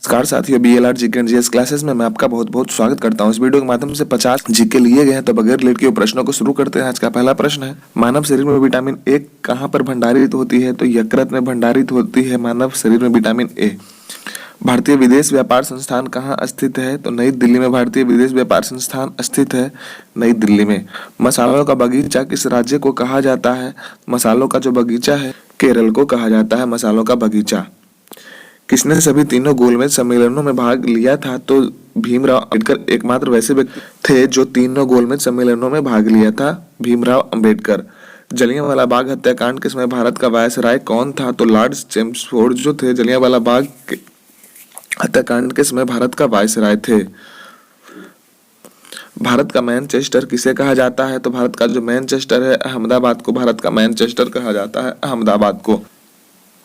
नमस्कार साथियों, BLR GK and GS classes में मैं आपका बहुत बहुत स्वागत करता हूं। इस वीडियो के माध्यम से 50 जीके लिए गए हैं, तो बगैर लेट के प्रश्नों को शुरू करते हैं। आज का पहला प्रश्न है, मानव शरीर में विटामिन ए कहां पर भंडारित होती है? तो यकृत में भंडारित होती है मानव शरीर में विटामिन ए। भारतीय विदेश व्यापार संस्थान कहाँ स्थित है? तो नई दिल्ली में भारतीय विदेश व्यापार संस्थान स्थित है, नई दिल्ली में। मसालों का बगीचा किस राज्य को कहा जाता है? मसालों का जो बगीचा है केरल को कहा जाता है मसालों का बगीचा। किसने सभी तीनों गोलमेज सम्मेलनों में भाग लिया था? तो भीमराव अंबेडकर एकमात्र वैसे व्यक्ति थे जो तीनों गोलमेज सम्मेलनों में भाग लिया था, भीमराव अंबेडकर। जलियांवाला बाग हत्याकांड के समय भारत का वायसराय कौन था? तो लॉर्ड चेम्सफोर्ड जो थे जलियांवाला बाग हत्याकांड के समय भारत का वायसराय थे। भारत का मैनचेस्टर किसे कहा जाता है? तो भारत का जो मैनचेस्टर है अहमदाबाद को भारत का मैनचेस्टर कहा जाता है, अहमदाबाद को।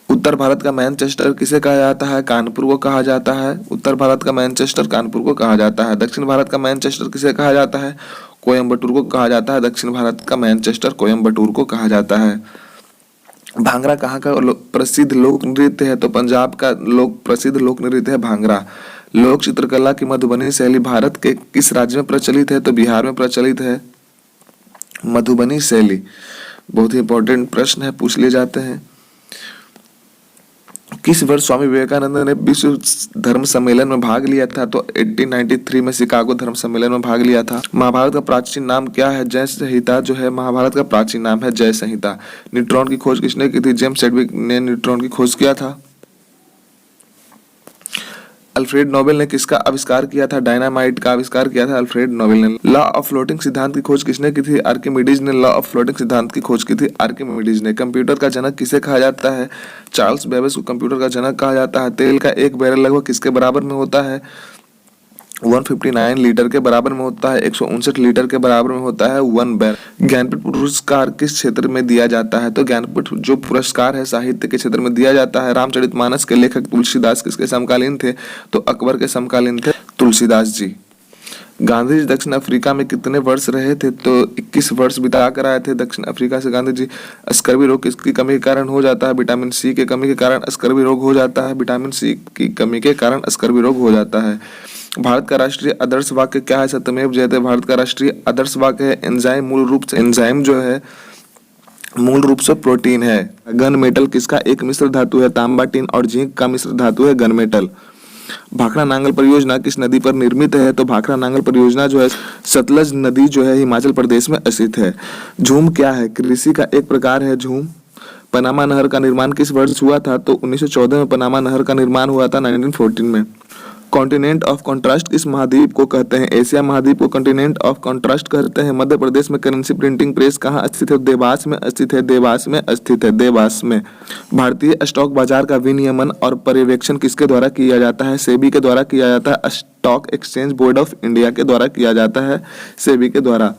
उत्तर भारत का मैनचेस्टर किसे कहा जाता है? कानपुर को कहा जाता है। उत्तर भारत का मैनचेस्टर कानपुर को कहा जाता है। दक्षिण भारत का मैनचेस्टर किसे कहा जाता है? कोयम्बटूर को कहा जाता है। दक्षिण भारत का मैनचेस्टर कोयम्बटूर को कहा जाता है। भांगड़ा कहाँ का प्रसिद्ध लोक नृत्य है? तो पंजाब का प्रसिद्ध लोक नृत्य है भांगड़ा। लोक चित्रकला की मधुबनी शैली भारत के किस राज्य में प्रचलित है? तो बिहार में प्रचलित है मधुबनी शैली। बहुत ही इंपॉर्टेंट प्रश्न है, पूछ लिए जाते हैं। किस वर्ष स्वामी विवेकानंद ने विश्व धर्म सम्मेलन में भाग लिया था? तो 1893 में शिकागो धर्म सम्मेलन में भाग लिया था। महाभारत का प्राचीन नाम क्या है? जय संहिता जो है महाभारत का प्राचीन नाम है जय संहिता। न्यूट्रॉन की खोज किसने की थी? जेम्स चैडविक ने न्यूट्रॉन की खोज किया था। अल्फ्रेड नोबेल ने किसका आविष्कार किया था? डायनामाइट का आविष्कार किया था अल्फ्रेड नोबेल ने। लॉ ऑफ फ्लोटिंग सिद्धांत की खोज किसने की थी? आर्किमिडीज ने लॉ ऑफ फ्लोटिंग सिद्धांत की खोज की थी आर्किमिडीज ने। कंप्यूटर का जनक किसे कहा जाता है? चार्ल्स बेबेज को कंप्यूटर का जनक कहा जाता है। तेल का एक बैरल लगभग किसके बराबर में होता है? 159 लीटर के बराबर में होता है। 159 लीटर के बराबर में होता है 1 बैरल। ज्ञानपीठ पुरस्कार किस क्षेत्र में दिया जाता है? तो ज्ञानपीठ जो पुरस्कार है साहित्य के क्षेत्र में दिया जाता है। रामचरितमानस के लेखक तुलसीदास किसके समकालीन थे? तो अकबर के समकालीन थे तुलसीदास जी। गांधी जी दक्षिण अफ्रीका में कितने वर्ष रहे थे? तो 21 वर्ष बिता कर आए थे दक्षिण अफ्रीका से गांधी जी। स्कर्वी रोग किसकी कमी के कारण हो जाता है? विटामिन सी के कमी के कारण स्कर्वी रोग हो जाता है। विटामिन सी की कमी के कारण स्कर्वी रोग हो जाता है। भारत का राष्ट्रीय आदर्श वाक्य क्या है? सत्यमेव जयते। भारत का राष्ट्रीय आदर्श वाक्य है एंजाइम मूल रूप से एंजाइम जो है मूल रूप से प्रोटीन है। गन मेटल किसका एक मिश्र धातु है? तांबा, टिन और जिंक का मिश्र धातु है गन मेटल। भाखड़ा नांगल परियोजना किस नदी पर निर्मित है? तो भाखड़ा नांगल परियोजना जो है सतलज नदी जो है हिमाचल प्रदेश में स्थित है। झूम क्या है? कृषि का एक प्रकार है झूम। पनामा नहर का निर्माण किस वर्ष हुआ था? तो 1914 में पनामा नहर का निर्माण हुआ था 1914 में। कॉन्टिनेंट ऑफ कॉन्ट्रास्ट किस महाद्वीप को कहते हैं? एशिया महाद्वीप को कॉन्टिनेंट ऑफ कॉन्ट्रास्ट कहते हैं। मध्य प्रदेश में करेंसी प्रिंटिंग प्रेस कहाँ स्थित है? देवास में स्थित है। देवास में स्थित है, देवास में। भारतीय स्टॉक बाजार का विनियमन और पर्यवेक्षण किसके द्वारा किया जाता है? सेबी के द्वारा किया जाता है। Stock exchange board of India के द्वारा किया जाता है, सेबी के द्वारा।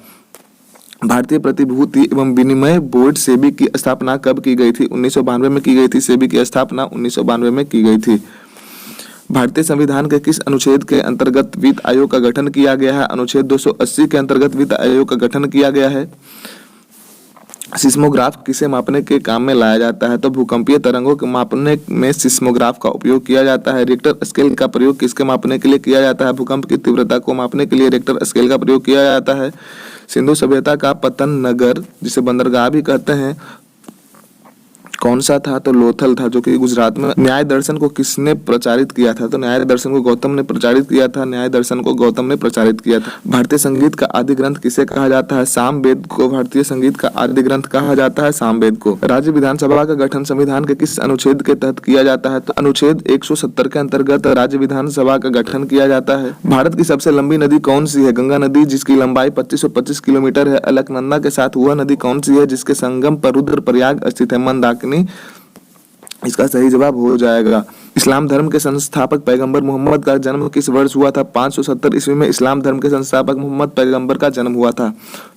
भारतीय प्रतिभूति एवं विनिमय बोर्ड सेबी की स्थापना कब की गई थी? 1992 में की गई थी। सेबी की स्थापना 1992 में की गई थी। भारतीय संविधान के किस अनुच्छेद के अंतर्गत वित्त आयोग का गठन किया गया है? अनुच्छेद 280 के अंतर्गत वित्त आयोग का गठन किया गया है। सिस्मोग्राफ किसे मापने के काम में लाया जाता है? तो भूकंपीय तरंगों को मापने में सिस्मोग्राफ का उपयोग किया जाता है। रिक्टर स्केल का प्रयोग किसके मापने के लिए किया जाता है? भूकंप की तीव्रता को मापने के लिए रिक्टर स्केल का प्रयोग किया जाता है। सिंधु सभ्यता का पतन नगर जिसे बंदरगाह भी कहते हैं कौन सा था? तो लोथल था, जो कि गुजरात में। न्याय दर्शन को किसने प्रचारित किया था? तो न्याय दर्शन को गौतम ने प्रचारित किया था। न्याय दर्शन को गौतम ने प्रचारित किया था। भारतीय संगीत का आदि ग्रंथ किसे कहा जाता है? सामवेद को भारतीय संगीत का आदि ग्रंथ कहा जाता है, सामवेद को। राज्य विधानसभा का गठन संविधान के किस अनुच्छेद के तहत किया जाता है? तो अनुच्छेद 170 के अंतर्गत राज्य विधानसभा का गठन किया जाता है। भारत की सबसे लंबी नदी कौन सी है? गंगा नदी, जिसकी लंबाई 2525 किलोमीटर है। अलकनंदा के साथ वह नदी कौन सी है जिसके संगम पर रुद्रप्रयाग स्थित है? मंदाकिनी इसका सही जवाब हो जाएगा। इस्लाम धर्म के संस्थापक पैगंबर मोहम्मद का जन्म किस वर्ष हुआ था? 570 ईस्वी में इस्लाम धर्म के संस्थापक मोहम्मद पैगंबर का जन्म हुआ था।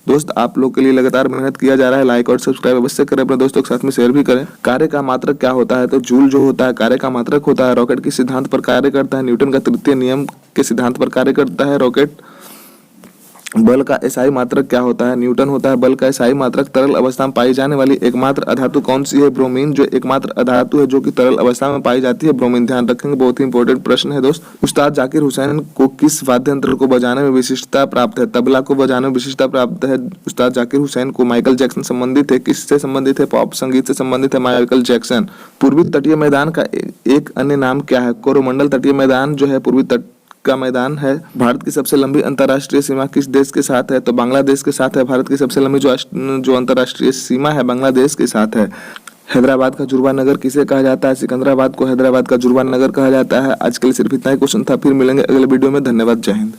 दोस्त, आप लोग के लिए लगातार मेहनत किया जा रहा है। लाइक और सब्सक्राइब अवश्य करें, अपने दोस्तों के साथ में शेयर भी करें। कार्य का मात्रक क्या होता है? तो जूल जो होता है कार्य का मात्रक होता है। रॉकेट किस सिद्धांत पर कार्य करता है? न्यूटन का तृतीय नियम के सिद्धांत पर कार्य करता है रॉकेट। बल का एसआई मात्रक क्या होता है? न्यूटन होता है। बल का एसआई मात्रक तरल अवस्था में पाई जाने वाली एकमात्र अधातु कौन सी है? ब्रोमीन, जो एकमात्र अधातु है जो कि तरल अवस्था में पाई जाती है, ब्रोमीन। ध्यान रखेंगे, बहुत ही इंपॉर्टेंट प्रश्न है दोस्त। उस्ताद जाकिर हुसैन को किस वाद्य यंत्र को बजाने में विशिष्टता प्राप्त है? तबला को बजाने में विशिष्टता प्राप्त है उस्ताद जाकिर हुसैन को। माइकल जैक्सन संबंधित है, किससे संबंधित है? पॉप संगीत से संबंधित है माइकल जैक्सन। पूर्वी तटीय मैदान का एक अन्य नाम क्या है? कोरोमंडल तटीय मैदान जो है पूर्वी तट का मैदान है। भारत की सबसे लंबी अंतर्राष्ट्रीय सीमा किस देश के साथ है? तो बांग्लादेश के साथ है। भारत की सबसे लंबी जो अंतर्राष्ट्रीय सीमा है बांग्लादेश के साथ है। हैदराबाद का जुर्वा नगर किसे कहा जाता है? सिकंदराबाद को हैदराबाद का जुर्वा नगर कहा जाता है। आज के लिए सिर्फ इतना ही क्वेश्चन था, फिर मिलेंगे अगले वीडियो में। धन्यवाद, जय हिंद।